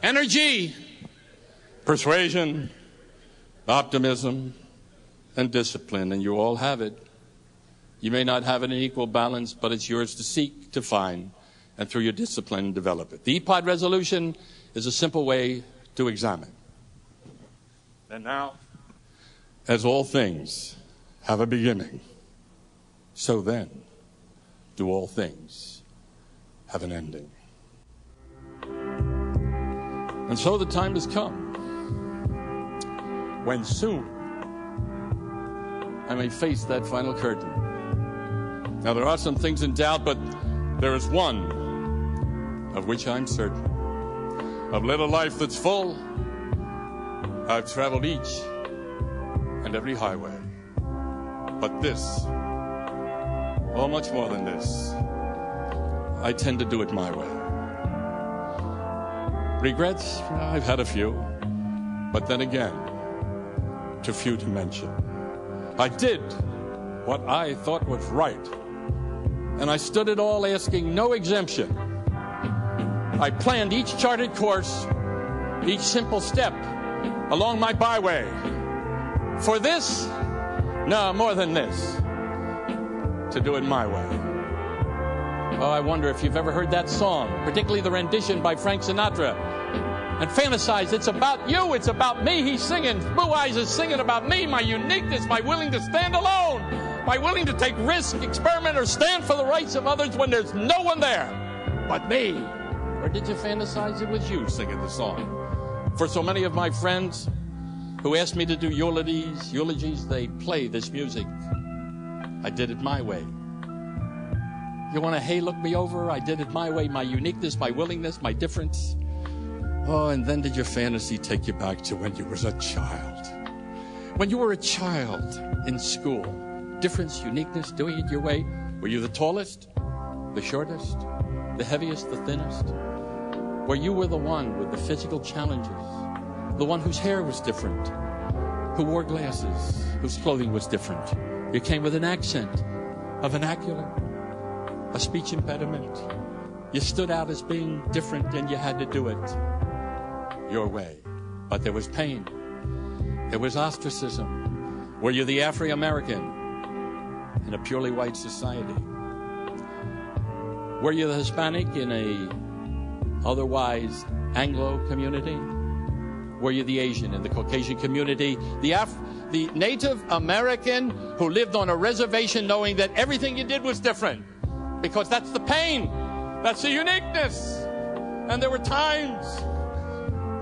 Energy, persuasion, optimism, and discipline, and you all have it. You may not have it in equal balance, but it's yours to seek, to find, and through your discipline, develop it. The EPOD resolution is a simple way to examine. And now, as all things have a beginning, so then do all things have an ending. And so the time has come when soon I may face that final curtain. Now, there are some things in doubt, but there is one of which I'm certain. I've led a life that's full. I've traveled each and every highway. But this, oh, much more than this, I tend to do it my way. Regrets, I've had a few, but then again, too few to mention. I did what I thought was right, and I stood it all asking no exemption. I planned each charted course, each simple step along my byway. For this, no, more than this, to do it my way. Oh, I wonder if you've ever heard that song, particularly the rendition by Frank Sinatra, and fantasize, it's about you, it's about me. He's singing, Blue Eyes is singing about me, my uniqueness, my willing to stand alone, my willing to take risk, experiment, or stand for the rights of others when there's no one there but me. Or did you fantasize it was you singing the song? For so many of my friends who asked me to do eulogies, they play this music. I did it my way. You want to, hey, look me over? I did it my way, my uniqueness, my willingness, my difference. Oh, and then did your fantasy take you back to when you were a child? When you were a child in school, difference, uniqueness, doing it your way. Were you the tallest, the shortest, the heaviest, the thinnest? Where you were the one with the physical challenges, the one whose hair was different, who wore glasses, whose clothing was different. You came with an accent, a vernacular, a speech impediment. You stood out as being different and you had to do it your way. But there was pain. There was ostracism. Were you the Afro-American in a purely white society? Were you the Hispanic in a otherwise Anglo community? Were you the Asian in the Caucasian community? The Native American who lived on a reservation knowing that everything you did was different? Because that's the pain. That's the uniqueness. And there were times,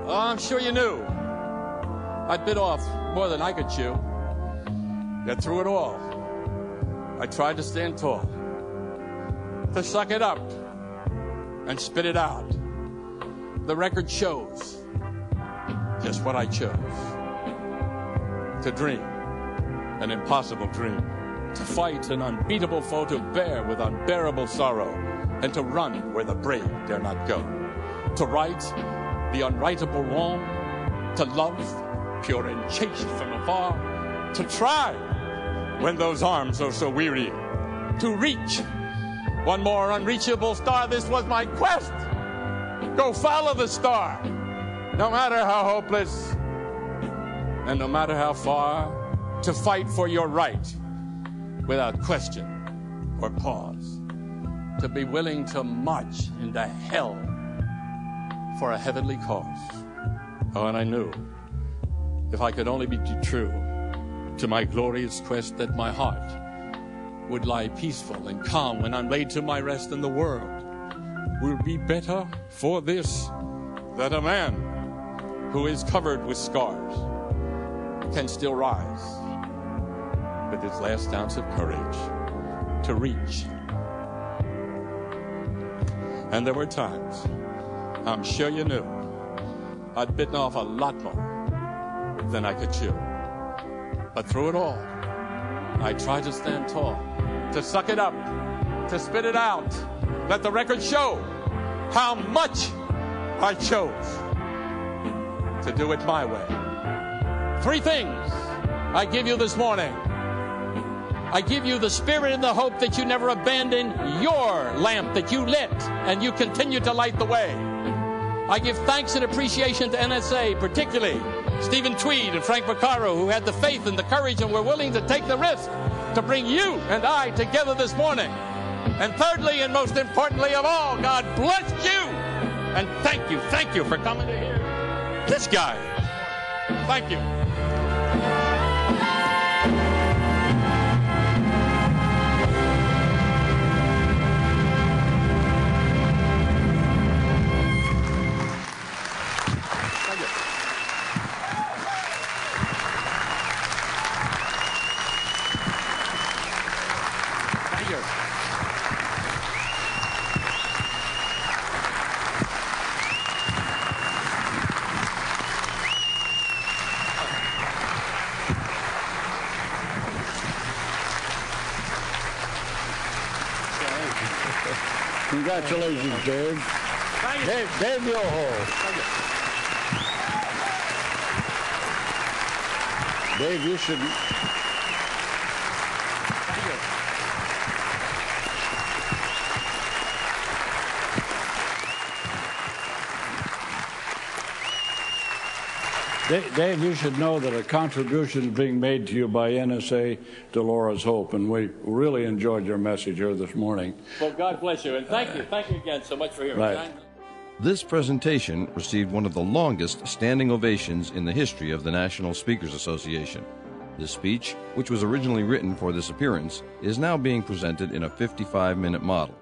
oh, I'm sure you knew, I bit off more than I could chew. Yet through it all, I tried to stand tall, to suck it up and spit it out. The record shows just what I chose. To dream an impossible dream, to fight an unbeatable foe, to bear with unbearable sorrow, and to run where the brave dare not go, to right the unrightable wrong, to love pure and chaste from afar, to try when those arms are so weary, to reach one more unreachable star. This was my quest. Go follow the star, no matter how hopeless and no matter how far, to fight for your right without question or pause, to be willing to march into hell for a heavenly cause. Oh, and I knew if I could only be true to my glorious quest, that my heart would lie peaceful and calm when I'm laid to my rest, and the world will be better for this, that a man who is covered with scars can still rise with his last ounce of courage to reach. And there were times, I'm sure you knew, I'd bitten off a lot more than I could chew. But through it all, I tried to stand tall, to suck it up, to spit it out. Let the record show how much I chose to do it my way. 3 things I give you this morning. I give you the spirit and the hope that you never abandon your lamp that you lit and you continue to light the way. I give thanks and appreciation to NSA, particularly Stephen Tweed and Frank Vaccaro, who had the faith and the courage and were willing to take the risk to bring you and I together this morning. And thirdly, and most importantly of all, God bless you. And thank you for coming to hear this guy. Thank you. Congratulations, Dave. Dave Yoho. Dave, you should... Dave, you should know that a contribution is being made to you by NSA to Laura's Hope, and we really enjoyed your message here this morning. Well, God bless you, and thank you again so much for hearing. Right. This presentation received one of the longest standing ovations in the history of the National Speakers Association. This speech, which was originally written for this appearance, is now being presented in a 55-minute model.